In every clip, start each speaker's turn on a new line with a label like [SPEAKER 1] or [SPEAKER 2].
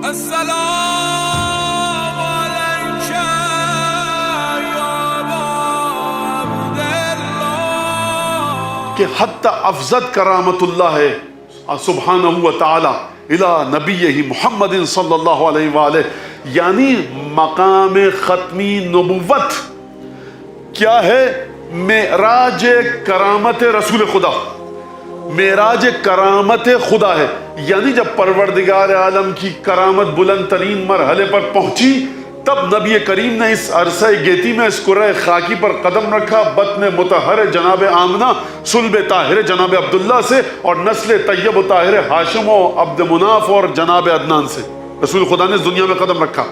[SPEAKER 1] السلام علیک یا ابا عبداللہ،
[SPEAKER 2] کہ حتی افضت کرامت اللہ سبحانہ و تعالی الی نبیہ محمد صلی اللہ علیہ وآلہ، یعنی مقام ختمی نبوت کیا ہے؟ معراج کرامت رسول خدا، معراج کرامت خدا ہے، یعنی جب پروردگار عالم کی کرامت بلند ترین مرحلے پر پہنچی تب نبی کریم نے اس عرصہ گیتی میں اس کرۂ خاکی پر قدم رکھا، بطن مطہر جناب آمنہ، صلب طاہر جناب عبداللہ سے، اور نسل طیب و طاہر ہاشم و عبد مناف اور جناب عدنان سے رسول خدا نے اس دنیا میں قدم رکھا۔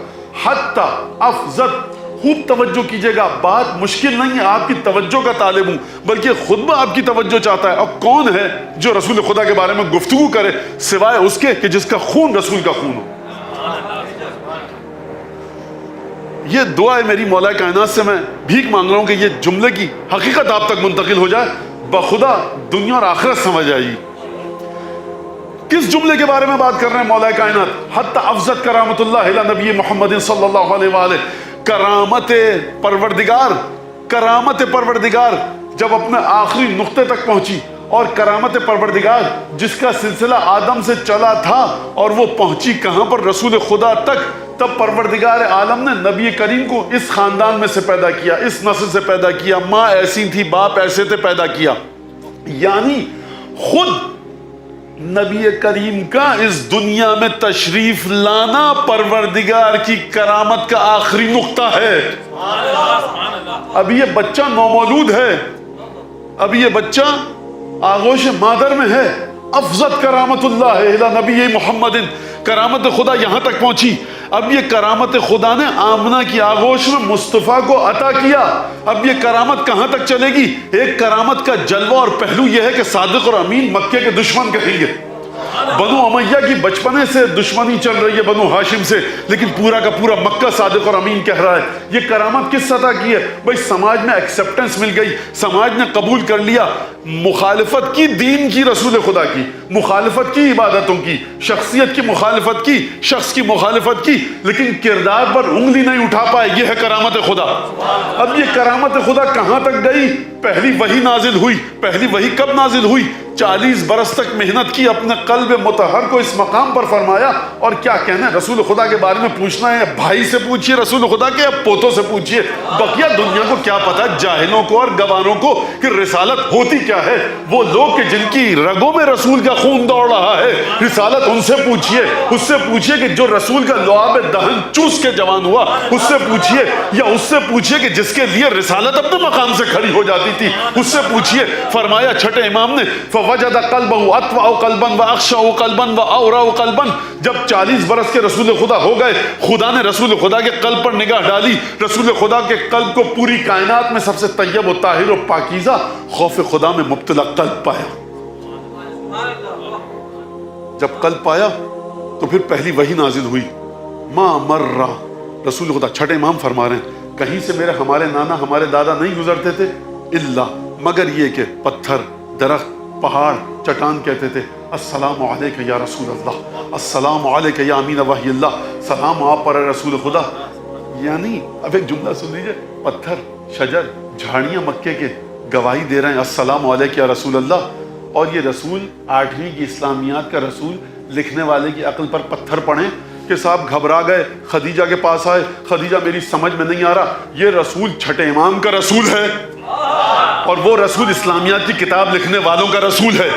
[SPEAKER 2] حتی افضت، خوب توجہ کیجئے گا، بات مشکل نہیں ہے، آپ کی توجہ کا طالب ہوں، بلکہ خطبہ آپ کی توجہ چاہتا ہے۔ اور کون ہے جو رسول خدا کے بارے میں گفتگو کرے سوائے اس کے کہ جس کا خون رسول کا خون ہو؟ یہ دعا ہے میری مولا کائنات سے، میں بھیک مانگ رہا ہوں کہ یہ جملے کی حقیقت آپ تک منتقل ہو جائے، بخدا دنیا اور آخرت سمجھ آئے گی۔ کس جملے کے بارے میں بات کر رہے ہیں مولا کائنات؟ حتی افضت کرامت اللہ الی نبی محمد صلی اللہ علیہ وآلہ، کرامت پروردگار، کرامت پروردگار جب اپنے آخری نقطے تک پہنچی، اور کرامت پروردگار جس کا سلسلہ آدم سے چلا تھا اور وہ پہنچی کہاں پر؟ رسول خدا تک۔ تب پروردگار عالم نے نبی کریم کو اس خاندان میں سے پیدا کیا، اس نسل سے پیدا کیا، ماں ایسی تھی، باپ ایسے تھے، پیدا کیا، یعنی خود نبی کریم کا اس دنیا میں تشریف لانا پروردگار کی کرامت کا آخری نقطہ ہے۔ اب یہ بچہ نومولود ہے، اب یہ بچہ آغوش مادر میں ہے۔ افضت کرامت اللہ الی نبی محمد، کرامت خدا یہاں تک پہنچی۔ اب یہ کرامت خدا نے آمنہ کی آغوش میں مصطفیٰ کو عطا کیا۔ اب یہ کرامت کہاں تک چلے گی؟ ایک کرامت کا جلوہ اور پہلو یہ ہے کہ صادق اور امین مکے کے دشمن کہیں گے۔ بنو امیہ کی بچپنے سے دشمنی چل رہی ہے بنو ہاشم سے، لیکن پورا کا پورا مکہ صادق اور امین کہہ رہا ہے۔ یہ کرامت کس سطح کی ہے؟ بھئی سماج میں ایکسیپٹنس مل گئی، سماج نے قبول کر لیا، مخالفت کی دین کی، رسول خدا کی مخالفت کی، عبادتوں کی، شخصیت کی مخالفت کی، شخص کی مخالفت کی، لیکن کردار پر انگلی نہیں اٹھا پائے۔ یہ ہے کرامت خدا۔ اب یہ کرامت خدا کہاں تک گئی؟ پہلی وحی نازل ہوئی۔ پہلی وحی کب نازل ہوئی؟ 40 برس تک محنت کی، اپنے قلب مطہر کو اس مقام پر فرمایا۔ اور کیا کہنا ہے رسول خدا کے بارے میں؟ پوچھنا ہے بھائی سے پوچھئے رسول خدا کے، اب پوتوں سے پوچھئے، بقیہ دنیا کو کیا پتا، جاہلوں کو اور گوانوں کو کہ رسالت ہوتی کیا ہے؟ وہ لوگ کہ جن کی رگوں میں رسول کا خون دوڑ رہا ہے، رسالت ان سے پوچھئے۔ اس سے پوچھئے کہ جو رسول کا لعاب دہن چوس کے جوان ہوا، اس سے پوچھئے، یا اس سے پوچھئے کہ جس کے لیے رسالت اپنے مقام سے کھڑی ہو جاتی تھی، اس سے پوچھئے۔ فرمایا چھٹے امام نے فوجد قلبہ اطوع قلبا واخشع قلبا واورع قلبا، جب 40 برس کے رسول خدا ہو گئے، خدا نے رسول خدا کے قلب پر نگاہ ڈالی، رسول خدا کے قلب کو پوری کائنات میں سب سے طیب و طاہر و پاکیزہ خوف خدا میں مبتلا قلب پایا۔ جب قلب پایا تو پھر پہلی وحی نازل ہوئی۔ ما مرہ، رسول خدا چھٹے امام فرما رہے ہیں، کہیں سے میرے ہمارے نانا ہمارے دادا نہیں گزرتے تھے الا مگر یہ کہ پتھر، درخت، پہاڑ، چٹان کہتے تھے السلام علیک یا رسول اللہ، السلام علیک یا امین وحی اللہ، سلام آپ پر رسول خدا۔ یعنی اب ایک جملہ سن لیجئے، پتھر، شجر، جھاڑیاں مکے کے گواہی دے رہے ہیں السلام علیک یا رسول اللہ، اور یہ رسول 8ویں کی اسلامیات کا رسول لکھنے والے کی عقل پر پتھر پڑیں کہ صاحب گھبرا گئے، خدیجہ کے پاس آئے، خدیجہ میری سمجھ میں نہیں آ رہا، یہ رسول چھٹے امام کا رسول ہے، اور وہ رسول اسلامیات کی کتاب لکھنے والوں کا رسول ہے۔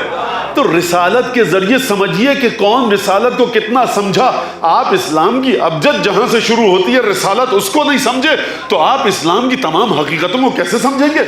[SPEAKER 2] تو رسالت کے ذریعے سمجھیے کہ کون رسالت کو کتنا سمجھا۔ آپ اسلام کی ابجد جہاں سے شروع ہوتی ہے رسالت اس کو نہیں سمجھے تو آپ اسلام کی تمام حقیقتوں کو کیسے سمجھیں گے؟